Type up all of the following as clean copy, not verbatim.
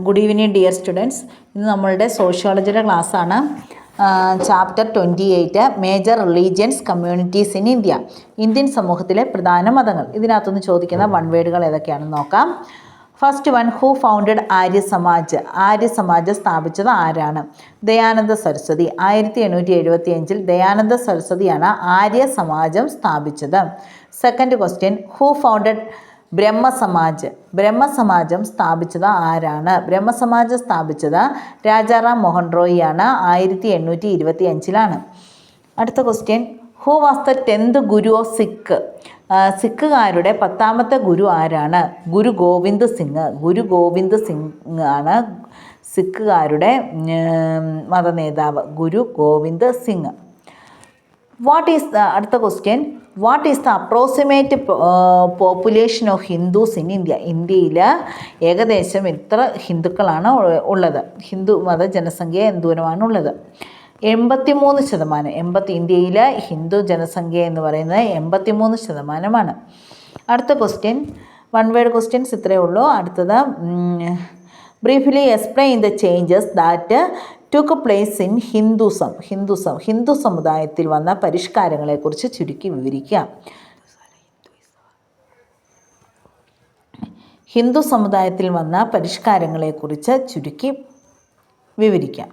Good evening dear students. ഇന്ന് നമ്മളുടെ സോഷ്യോളജിയുടെ ക്ലാസ്സാണ്. Chapter 28 major religions communities in India. Indian സമൂഹത്തിലെ പ്രധാന മതങ്ങൾ. ഇതിനകത്തുനിന്ന് ചോദിക്കുന്ന വൺ വേർഡുകൾ ഏതൊക്കെയാണെന്ന് നോക്കാം. First one, who founded Arya Samaj? Arya Samaj സ്ഥാപിച്ചത് ആരാണ്? ദയാനന്ദ സരസ്വതി. 1875 ദയാനന്ദ സരസ്വതിയാണ് ആര്യ സമാജം സ്ഥാപിച്ചത്. Second question, who founded Brahmo Samaj? ബ്രഹ്മസമാജം സ്ഥാപിച്ചത് ആരാണ്? ബ്രഹ്മസമാജം സ്ഥാപിച്ചത് രാജാറാം മോഹൻ റോയിയാണ്. 1825 അടുത്ത question, who was the 10th guru of Sikh? സിഖുകാരുടെ 10ാമത്തെ ഗുരു ആരാണ്? ഗുരു ഗോവിന്ദ് സിംഗ്. ഗുരു ഗോവിന്ദ് സിംഗ് ആണ് സിഖുകാരുടെ മതനേതാവ്. ഗുരു ഗോവിന്ദ് സിംഗ്. അടുത്ത question, what is the approximate population of Hindus in India? ഇന്ത്യയിൽ ഏകദേശം എത്ര ഹിന്ദുക്കളാണ് ഉള്ളത്? ഹിന്ദു മത ജനസംഖ്യ എന്തോരമാണ് ഉള്ളത്? 83%. ഇന്ത്യയിലെ ഹിന്ദു ജനസംഖ്യ എന്ന് പറയുന്നത് 83%. അടുത്ത ക്വസ്റ്റ്യൻ, വൺ വേർഡ് ക്വസ്റ്റ്യൻസ് ഇത്രയേ ഉള്ളൂ. അടുത്തത്, briefly explain the changes that took place in Hindu സമുദായത്തിൽ വന്ന പരിഷ്കാരങ്ങളെക്കുറിച്ച് ചുരുക്കി വിവരിക്കുക. ഹിന്ദു സമുദായത്തിൽ വന്ന പരിഷ്കാരങ്ങളെക്കുറിച്ച് ചുരുക്കി വിവരിക്കാം.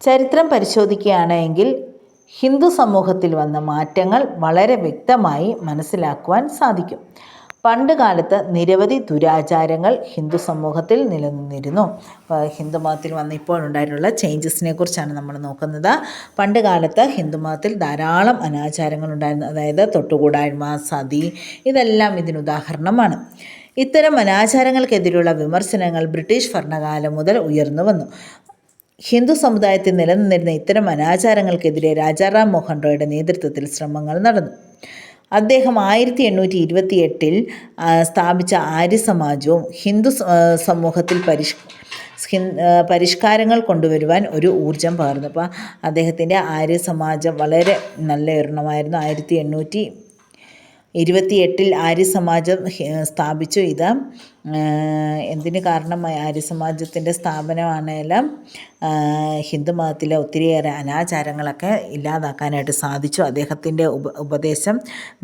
ചരിത്രം പരിശോധിക്കുകയാണെങ്കിൽ ഹിന്ദു സമൂഹത്തിൽ വന്ന മാറ്റങ്ങൾ വളരെ വ്യക്തമായി മനസ്സിലാക്കുവാൻ സാധിക്കും. പണ്ട് കാലത്ത് നിരവധി ദുരാചാരങ്ങൾ ഹിന്ദു സമൂഹത്തിൽ നിലനിന്നിരുന്നു. ഹിന്ദു മതത്തിൽ വന്ന ഇപ്പോഴുണ്ടായിട്ടുള്ള ചേഞ്ചസിനെ കുറിച്ചാണ് നമ്മൾ നോക്കുന്നത്. പണ്ട് കാലത്ത് ഹിന്ദു മതത്തിൽ ധാരാളം അനാചാരങ്ങൾ ഉണ്ടായിരുന്നു. അതായത് തൊട്ടുകൂടായ്മ, സതി, ഇതെല്ലാം ഇതിനുദാഹരണമാണ്. ഇത്തരം അനാചാരങ്ങൾക്കെതിരെയുള്ള വിമർശനങ്ങൾ ബ്രിട്ടീഷ് ഭരണകാലം മുതൽ ഉയർന്നു വന്നു. ഹിന്ദു സമുദായത്തിൽ നിലനിന്നിരുന്ന ഇത്തരം അനാചാരങ്ങൾക്കെതിരെ രാജാറാം മോഹൻ റോയുടെ നേതൃത്വത്തിൽ ശ്രമങ്ങൾ നടന്നു. അദ്ദേഹം 1828 സ്ഥാപിച്ച ആര്യ സമാജവും ഹിന്ദു സമൂഹത്തിൽ പരിഷ്കാരങ്ങൾ കൊണ്ടുവരുവാൻ ഒരു ഊർജം പകർന്നു. അപ്പോൾ അദ്ദേഹത്തിൻ്റെ ആര്യ സമാജം വളരെ നല്ല ഒരെണ്ണമായിരുന്നു. 1828 ആര്യ സമാജം സ്ഥാപിച്ചു. ഇത് എന്തിന് കാരണമായി? ആര്യ സമാജത്തിൻ്റെ സ്ഥാപനമാണെങ്കിലും ഹിന്ദു മതത്തിലെ ഒത്തിരിയേറെ അനാചാരങ്ങളൊക്കെ ഇല്ലാതാക്കാനായിട്ട് സാധിച്ചു. അദ്ദേഹത്തിൻ്റെ ഉപദേശം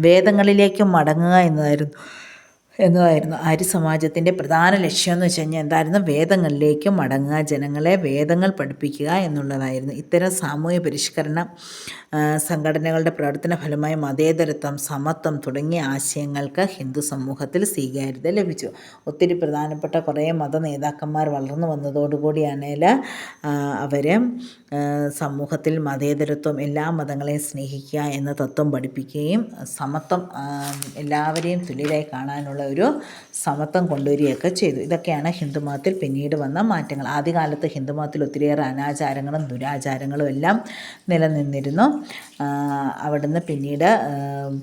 വേദങ്ങളിലേക്ക് മടങ്ങുക എന്നതായിരുന്നു ആര്യ സമാജത്തിൻ്റെ പ്രധാന ലക്ഷ്യം. എന്ന് വെച്ച് കഴിഞ്ഞാൽ എന്തായിരുന്നു? വേദങ്ങളിലേക്ക് മടങ്ങുക, ജനങ്ങളെ വേദങ്ങൾ പഠിപ്പിക്കുക എന്നുള്ളതായിരുന്നു. ഇത്തരം സാമൂഹ്യ പരിഷ്കരണ സംഘടനകളുടെ പ്രവർത്തന ഫലമായി മതേതരത്വം, സമത്വം തുടങ്ങിയ ആശയങ്ങൾക്ക് ഹിന്ദു സമൂഹത്തിൽ സ്വീകാര്യത ലഭിച്ചു. ഒത്തിരി പ്രധാനപ്പെട്ട കുറേ മത നേതാക്കന്മാർ വളർന്നു വന്നതോടുകൂടിയാണെങ്കിൽ അവർ സമൂഹത്തിൽ മതേതരത്വം, എല്ലാ മതങ്ങളെയും സ്നേഹിക്കുക എന്ന തത്വം പഠിപ്പിക്കുകയും സമത്വം, എല്ലാവരെയും തുല്യരായി കാണാനുള്ള ഒരു സമത്വം കൊണ്ടുവരികയൊക്കെ ചെയ്തു. ഇതൊക്കെയാണ് ഹിന്ദുമതത്തിൽ പിന്നീട് വന്ന മാറ്റങ്ങൾ. ആദ്യകാലത്ത് ഹിന്ദുമതത്തിൽ ഒത്തിരിയേറെ അനാചാരങ്ങളും ദുരാചാരങ്ങളും എല്ലാം നിലനിന്നിരുന്നു. അവിടുന്ന് പിന്നീട്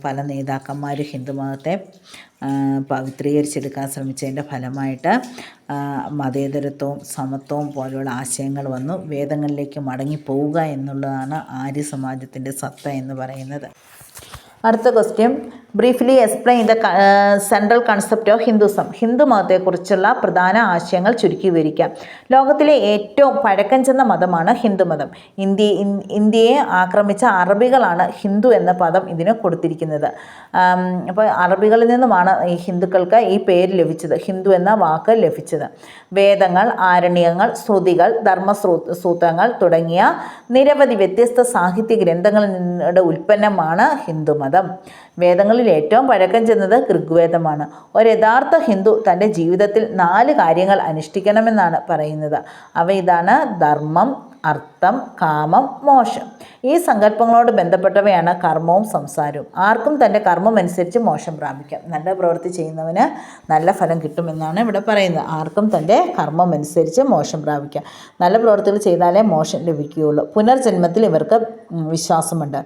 പല നേതാക്കന്മാർ ഹിന്ദുമതത്തെ പവിത്രീകരിച്ചെടുക്കാൻ ശ്രമിച്ചതിൻ്റെ ഫലമായിട്ട് മതേതരത്വവും സമത്വവും പോലെയുള്ള ആശയങ്ങൾ വന്നു. വേദങ്ങളിലേക്ക് മടങ്ങിപ്പോവുക എന്നുള്ളതാണ് ആര്യ സമാജത്തിൻ്റെ സത്ത എന്ന് പറയുന്നത്. അടുത്ത question, briefly explain the central concept of Hinduism? Hindu മതത്തെക്കുറിച്ചുള്ള പ്രധാന ആശയങ്ങൾ ചുരുക്കി വിവരിക്കാം. ലോകത്തിലെ ഏറ്റവും പഴക്കം ചെന്ന മതമാണ് ഹിന്ദുമതം. ഇന്ത്യയെ ആക്രമിച്ച അറബികളാണ് ഹിന്ദു എന്ന പദം ഇതിന് കൊടുത്തിരിക്കുന്നത്. അപ്പോൾ അറബികളിൽ നിന്നുമാണ് ഈ ഹിന്ദുക്കൾക്ക് ഈ പേര് ലഭിച്ചത്, ഹിന്ദു എന്ന വാക്ക് ലഭിച്ചത്. വേദങ്ങൾ, ആരണ്യങ്ങൾ, ശ്രുതികൾ, ധർമ്മസൂത്രങ്ങൾ തുടങ്ങിയ നിരവധി വ്യത്യസ്ത സാഹിത്യ ഗ്രന്ഥങ്ങളിൽ നിന്നുള്ള ഉൽപ്പന്നമാണ് ഹിന്ദുമതം. വേദങ്ങളിൽ ഏറ്റവും പഴക്കം ചെന്നത് ഋഗ്വേദമാണ്. ഒരു യഥാർത്ഥ ഹിന്ദു തൻ്റെ ജീവിതത്തിൽ 4 കാര്യങ്ങൾ അനുഷ്ഠിക്കണമെന്നാണ് പറയുന്നത്. അവ ഇതാണ്: ധർമ്മം, അർത്ഥം, കാമം, മോക്ഷം. ഈ സങ്കല്പങ്ങളോട് ബന്ധപ്പെട്ടവയാണ് കർമ്മവും സംസാരവും. ആർക്കും തൻ്റെ കർമ്മം അനുസരിച്ച് മോക്ഷം പ്രാപിക്കാം. നല്ല പ്രവൃത്തി ചെയ്യുന്നവന് നല്ല ഫലം കിട്ടുമെന്നാണ് ഇവിടെ പറയുന്നത്. ആർക്കും തൻ്റെ കർമ്മം അനുസരിച്ച് മോക്ഷം പ്രാപിക്കാം. നല്ല പ്രവൃത്തികൾ ചെയ്താലേ മോക്ഷം ലഭിക്കുകയുള്ളൂ. പുനർജന്മത്തിൽ ഇവർക്ക് വിശ്വാസമുണ്ട്.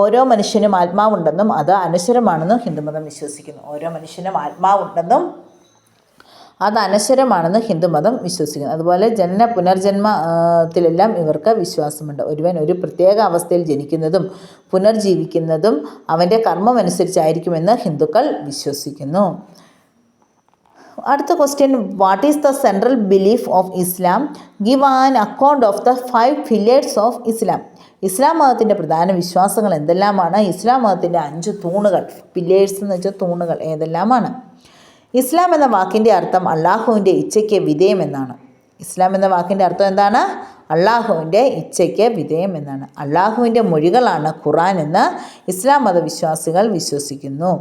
ഓരോ മനുഷ്യനും ആത്മാവുണ്ടെന്നും അത് അനശ്വരമാണെന്നും ഹിന്ദുമതം വിശ്വസിക്കുന്നു. ഓരോ മനുഷ്യനും ആത്മാവുണ്ടെന്നും അത് അനശ്വരമാണെന്ന് ഹിന്ദുമതം വിശ്വസിക്കുന്നു. അതുപോലെ പുനർജന്മത്തിലെല്ലാം ഇവർക്ക് വിശ്വാസമുണ്ട്. ഒരുവൻ ഒരു പ്രത്യേക അവസ്ഥയിൽ ജനിക്കുന്നതും പുനർജീവിക്കുന്നതും അവൻ്റെ കർമ്മം അനുസരിച്ചായിരിക്കുമെന്ന് ഹിന്ദുക്കൾ വിശ്വസിക്കുന്നു. അടുത്ത question, what is the central belief of Islam? Give an account of the 5 pillars of Islam. Islam മതത്തിൻ്റെ പ്രധാന വിശ്വാസങ്ങൾ എന്തെല്ലാമാണ്? ഇസ്ലാം മതത്തിൻ്റെ 5 തൂണുകൾ, പില്ലേഴ്സ് എന്ന് വെച്ചാൽ തൂണുകൾ ഏതെല്ലാമാണ്? ഇസ്ലാം എന്ന വാക്കിൻ്റെ അർത്ഥം അള്ളാഹുവിൻ്റെ ഇച്ഛയ്ക്ക് വിധേയം എന്നാണ്. ഇസ്ലാം എന്ന വാക്കിൻ്റെ അർത്ഥം എന്താണ്? അള്ളാഹുവിൻ്റെ ഇച്ഛയ്ക്ക് വിധേയം എന്നാണ്. അള്ളാഹുവിൻ്റെ മൊഴികളാണ് ഖുർആൻ എന്ന് ഇസ്ലാം മതവിശ്വാസികൾ വിശ്വസിക്കുന്നു.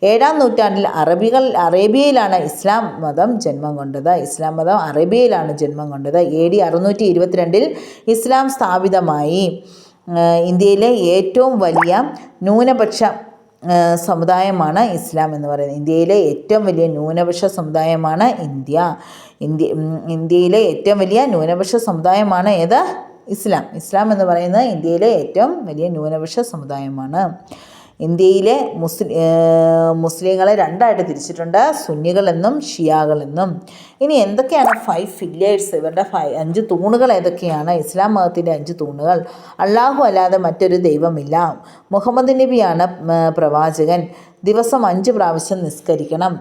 7-ാം നൂറ്റാണ്ടിൽ അറേബ്യയിലാണ് ഇസ്ലാം മതം ജന്മം കൊണ്ടത്. ഇസ്ലാം മതം അറേബ്യയിലാണ് ജന്മം കൊണ്ടത്. AD 622 ഇസ്ലാം സ്ഥാപിതമായി. ഇന്ത്യയിലെ ഏറ്റവും വലിയ ന്യൂനപക്ഷ സമുദായമാണ് ഇസ്ലാം എന്ന് പറയുന്നത്. ഇന്ത്യയിലെ ഏറ്റവും വലിയ ന്യൂനപക്ഷ സമുദായമാണ് ഇന്ത്യയിലെ ഏറ്റവും വലിയ ന്യൂനപക്ഷ സമുദായമാണ് ഏത്? ഇസ്ലാം എന്ന് പറയുന്നത് ഇന്ത്യയിലെ ഏറ്റവും വലിയ ന്യൂനപക്ഷ സമുദായമാണ്. ഇന്ത്യയിലെ മുസ്ലിങ്ങളെ 2ആയിട്ട് തിരിച്ചിട്ടുണ്ട്, സുന്നികളെന്നും ഷിയാകളെന്നും. ഇനി എന്തൊക്കെയാണ് 5 പില്ലേഴ്സ്? ഇവരുടെ 5 തൂണുകൾ ഏതൊക്കെയാണ്? ഇസ്ലാം മതത്തിൻ്റെ 5 തൂണുകൾ: അള്ളാഹു അല്ലാതെ മറ്റൊരു ദൈവമില്ല, മുഹമ്മദ് നബിയാണ് പ്രവാചകൻ, ദിവസം 5 പ്രാവശ്യം നിസ്കരിക്കണം,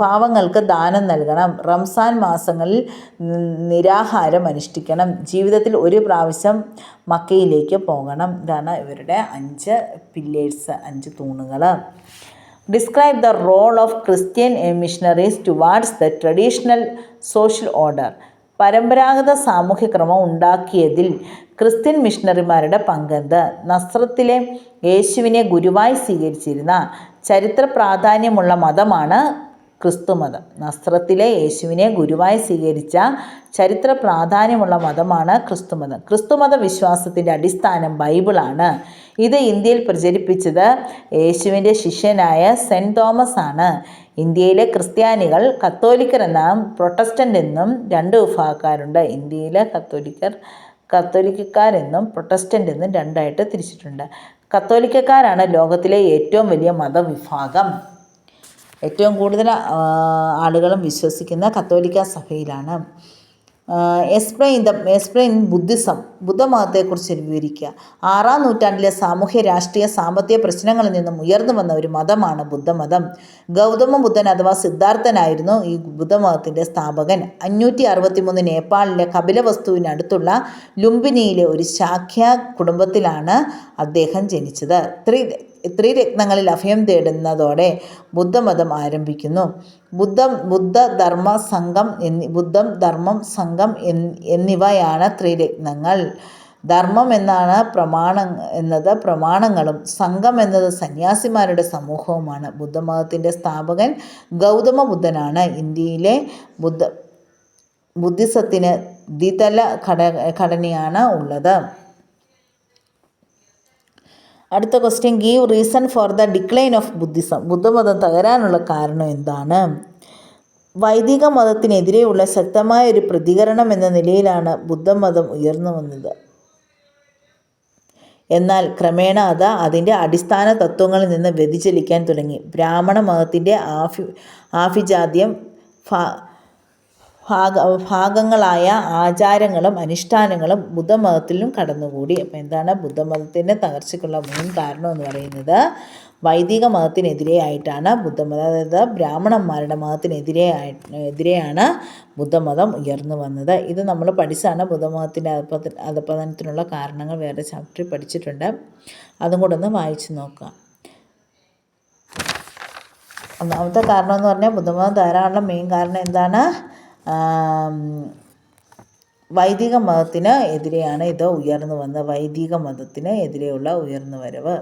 പാവങ്ങൾക്ക് ദാനം നൽകണം, റംസാൻ മാസങ്ങളിൽ നിരാഹാരം അനുഷ്ഠിക്കണം, ജീവിതത്തിൽ 1 പ്രാവശ്യം മക്കയിലേക്ക് പോകണം. ഇതാണ് ഇവരുടെ 5 പില്ലേഴ്സ്, 5 തൂണുകൾ. Describe the role of Christian missionaries towards the traditional social order. പരമ്പരാഗത സാമൂഹ്യക്രമം ഉണ്ടാക്കിയതിൽ ക്രിസ്ത്യൻ മിഷണറിമാരുടെ പങ്കെന്ത്? നസ്രത്തിലെ യേശുവിനെ ഗുരുവായി സ്വീകരിച്ചിരുന്ന ചരിത്ര പ്രാധാന്യമുള്ള മതമാണ് ക്രിസ്തുമതം. നസ്രത്തിലെ യേശുവിനെ ഗുരുവായി സ്വീകരിച്ച ചരിത്ര പ്രാധാന്യമുള്ള മതമാണ് ക്രിസ്തുമതം. ക്രിസ്തുമത വിശ്വാസത്തിൻ്റെ അടിസ്ഥാനം ബൈബിളാണ്. ഇത് ഇന്ത്യയിൽ പ്രചരിപ്പിച്ചത് യേശുവിൻ്റെ ശിഷ്യനായ സെൻറ്റ് തോമസ് ആണ്. ഇന്ത്യയിലെ ക്രിസ്ത്യാനികൾ കത്തോലിക്കർ എന്നും പ്രൊട്ടസ്റ്റൻ്റ് എന്നും 2 വിഭാഗക്കാരുണ്ട്. ഇന്ത്യയിലെ കത്തോലിക്കക്കാരെന്നും പ്രൊട്ടസ്റ്റൻ്റ് എന്നും 2ആയിട്ട് തിരിച്ചിട്ടുണ്ട്. കത്തോലിക്കക്കാരാണ് ലോകത്തിലെ ഏറ്റവും വലിയ മതവിഭാഗം. ഏറ്റവും കൂടുതൽ ആളുകളും വിശ്വസിക്കുന്ന കത്തോലിക്ക സഭയിലാണ്. Explain Buddhism. ബുദ്ധമതത്തെക്കുറിച്ച് വിവരിക്കുക. 6-ാം നൂറ്റാണ്ടിലെ സാമൂഹ്യ രാഷ്ട്രീയ സാമ്പത്തിക പ്രശ്നങ്ങളിൽ നിന്നും ഉയർന്നു വന്ന ഒരു മതമാണ് ബുദ്ധമതം. ഗൗതമ ബുദ്ധൻ അഥവാ സിദ്ധാർത്ഥനായിരുന്നു ഈ ബുദ്ധമതത്തിൻ്റെ സ്ഥാപകൻ. 563 നേപ്പാളിലെ കപിലവസ്തുവിനടുത്തുള്ള ലുംബിനിയിലെ ഒരു ശാക്യ കുടുംബത്തിലാണ് അദ്ദേഹം ജനിച്ചത്. ത്രിരത്നങ്ങളിൽ അഭയം തേടുന്നതോടെ ബുദ്ധമതം ആരംഭിക്കുന്നു. ബുദ്ധം ധർമ്മം സംഘം എന്നിവയാണ് ത്രിരത്നങ്ങൾ. ധർമ്മം എന്നത് പ്രമാണങ്ങളും സംഘം എന്നത് സന്യാസിമാരുടെ സമൂഹവുമാണ്. ബുദ്ധമതത്തിൻ്റെ സ്ഥാപകൻ ഗൗതമ ബുദ്ധനാണ്. ഇന്ത്യയിലെ ബുദ്ധിസത്തിന് ദ്വിതല ഘടനയാണ് ഉള്ളത്. അടുത്ത question, give reason for the decline of Buddhism. ബുദ്ധമതം തകരാനുള്ള കാരണം എന്താണ്? വൈദിക മതത്തിനെതിരെയുള്ള ശക്തമായ ഒരു പ്രതികരണം എന്ന നിലയിലാണ് ബുദ്ധമതം ഉയർന്നു വന്നത്. എന്നാൽ ക്രമേണ അത് അതിൻ്റെ അടിസ്ഥാന തത്വങ്ങളിൽ നിന്ന് വ്യതിചലിക്കാൻ തുടങ്ങി. ബ്രാഹ്മണ മതത്തിൻ്റെ ആഭിജാത്യം, ഭാഗങ്ങളായ ആചാരങ്ങളും അനുഷ്ഠാനങ്ങളും ബുദ്ധമതത്തിലും കടന്നുകൂടി. അപ്പോൾ എന്താണ് ബുദ്ധമതത്തിൻ്റെ തകർച്ചയ്ക്കുള്ള മെയിൻ കാരണം എന്ന് പറയുന്നത്? വൈദിക മതത്തിനെതിരെയായിട്ടാണ് ബുദ്ധമതം, അതായത് ബ്രാഹ്മണന്മാരുടെ മതത്തിനെതിരെയാണ് ബുദ്ധമതം ഉയർന്നു വന്നത്. ഇത് നമ്മൾ പഠിച്ചാണ് ബുദ്ധമതത്തിൻ്റെ അധപതനത്തിനുള്ള കാരണങ്ങൾ വേറെ ചാപ്റ്ററിൽ പഠിച്ചിട്ടുണ്ട്. അതും കൂടെ ഒന്ന് വായിച്ചു നോക്കുക. ഒന്നാമത്തെ കാരണം എന്ന് പറഞ്ഞാൽ ബുദ്ധമതം തകരാനുള്ള മെയിൻ കാരണം എന്താണ്? വൈദിക മതത്തിന് എതിരെയാണ് ഇത് ഉയർന്നു വന്നത്. വൈദിക മതത്തിന് എതിരെയുള്ള ഉയർന്നു വരവ്.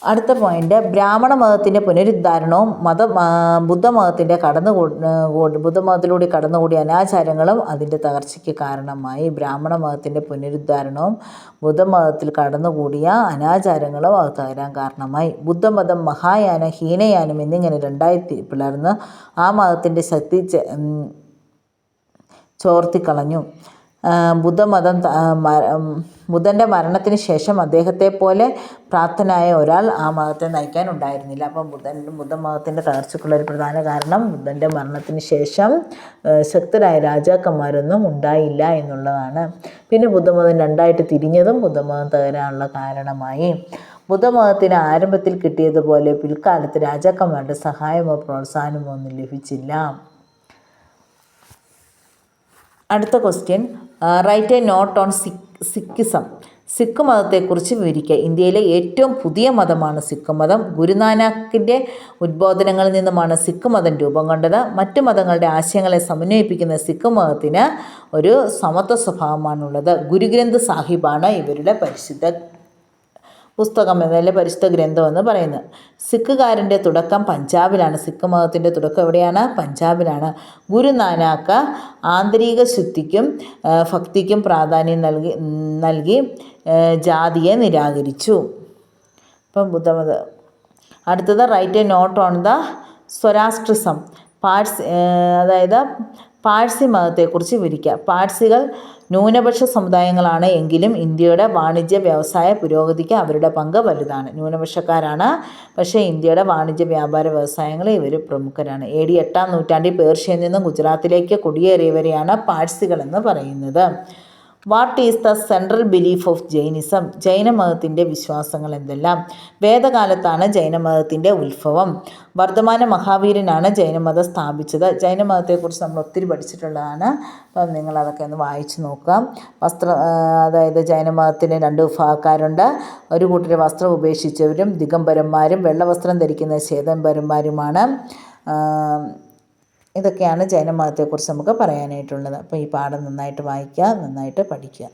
അടുത്ത പോയിന്റ്, ബ്രാഹ്മണ മതത്തിൻ്റെ പുനരുദ്ധാരണവും ബുദ്ധമതത്തിലൂടെ കടന്നുകൂടിയ അനാചാരങ്ങളും അതിൻ്റെ തകർച്ചയ്ക്ക് കാരണമായി. ബ്രാഹ്മണ മതത്തിൻ്റെ പുനരുദ്ധാരണവും ബുദ്ധമതത്തിൽ കടന്നുകൂടിയ അനാചാരങ്ങളും അത് തകരാൻ കാരണമായി. ബുദ്ധമതം മഹായാനം, ഹീനയാനം എന്നിങ്ങനെ 2ആയി പിളർന്ന് ആ മതത്തിൻ്റെ ശക്തി ചോർത്തിക്കളഞ്ഞു. ബുദ്ധൻ്റെ മരണത്തിന് ശേഷം അദ്ദേഹത്തെ പോലെ പ്രാപ്തനായ ഒരാൾ ആ മതത്തെ നയിക്കാൻ ഉണ്ടായിരുന്നില്ല. അപ്പം ബുദ്ധമതത്തിൻ്റെ തകർച്ചയ്ക്കുള്ള ഒരു പ്രധാന കാരണം ബുദ്ധൻ്റെ മരണത്തിന് ശേഷം ശക്തരായ രാജാക്കന്മാരൊന്നും ഉണ്ടായില്ല എന്നുള്ളതാണ്. പിന്നെ ബുദ്ധമതം രണ്ടായിട്ട് തിരിഞ്ഞതും ബുദ്ധമതം തകരാനുള്ള കാരണമായി. ബുദ്ധമതത്തിന് ആരംഭത്തിൽ കിട്ടിയതുപോലെ പിൽക്കാലത്ത് രാജാക്കന്മാരുടെ സഹായമോ പ്രോത്സാഹനമോ ഒന്നും ലഭിച്ചില്ല. അടുത്ത question, write a note on Sikhism. Sikh മതത്തെക്കുറിച്ച് വിവരിക്കുക. ഇന്ത്യയിലെ ഏറ്റവും പുതിയ മതമാണ് സിഖ് മതം. ഗുരുനാനാക്കിൻ്റെ ഉദ്ബോധനങ്ങളിൽ നിന്നുമാണ് സിഖ് മതം രൂപം കൊണ്ടത്. മറ്റു മതങ്ങളുടെ ആശയങ്ങളെ സമന്വയിപ്പിക്കുന്ന സിഖ് മതത്തിന് ഒരു സമത്വ സ്വഭാവമാണുള്ളത്. ഗുരുഗ്രന്ഥ് സാഹിബാണ് ഇവരുടെ പരിശുദ്ധ പുസ്തകം എന്നല്ലേ പരിശുദ്ധ ഗ്രന്ഥം എന്ന് പറയുന്നത്. സിഖുകാരൻ്റെ തുടക്കം പഞ്ചാബിലാണ്. സിഖ് മതത്തിൻ്റെ തുടക്കം എവിടെയാണ്? പഞ്ചാബിലാണ്. ഗുരുനാനാക്ക് ആന്തരിക ശുദ്ധിക്കും ഭക്തിക്കും പ്രാധാന്യം നൽകി ജാതിയെ നിരാകരിച്ചു. ഇപ്പം ബുദ്ധമതം. അടുത്തത് write a note on the Zoroastrianism. അതായത് പാഴ്സി മതത്തെക്കുറിച്ച് വിവരിക്കുക. പാഴ്സികൾ ന്യൂനപക്ഷ സമുദായങ്ങളാണ് എങ്കിലും ഇന്ത്യയുടെ വാണിജ്യ വ്യവസായ പുരോഗതിക്ക് അവരുടെ പങ്ക് വലുതാണ്. ന്യൂനപക്ഷക്കാരാണ്, പക്ഷേ ഇന്ത്യയുടെ വാണിജ്യ വ്യാപാര വ്യവസായങ്ങളിൽ ഇവർ പ്രമുഖരാണ്. AD 8-ാം നൂറ്റാണ്ടിൽ പേർഷ്യയിൽ നിന്നും ഗുജറാത്തിലേക്ക് കുടിയേറിയവരെയാണ് പാഴ്സികൾ എന്ന് പറയുന്നത്. What is the central belief of Jainism? ജൈനമതത്തിൻ്റെ വിശ്വാസങ്ങൾ എന്തെല്ലാം? വേദകാലത്താണ് ജൈനമതത്തിൻ്റെ ഉത്ഭവം. വർദ്ധമാന മഹാവീരനാണ് ജൈനമതം സ്ഥാപിച്ചത്. ജൈനമതത്തെക്കുറിച്ച് നമ്മൾ ഒത്തിരി പഠിച്ചിട്ടുള്ളതാണ്. അപ്പം നിങ്ങളതൊക്കെ ഒന്ന് വായിച്ചു നോക്കാം. അതായത് ജൈനമതത്തിന് 2 വിഭാഗക്കാരുണ്ട്. ഒരു കൂട്ടർ വസ്ത്രം ഉപേക്ഷിച്ചവരും ദിഗംബരന്മാരും, വെള്ളവസ്ത്രം ധരിക്കുന്ന ശ്വേതംബരന്മാരുമാണ്. ഇതൊക്കെയാണ് ജൈനമതത്തെക്കുറിച്ച് നമുക്ക് പറയാനായിട്ടുള്ളത്. അപ്പോൾ ഈ പാഠം നന്നായിട്ട് വായിക്കുക, നന്നായിട്ട് പഠിക്കുക.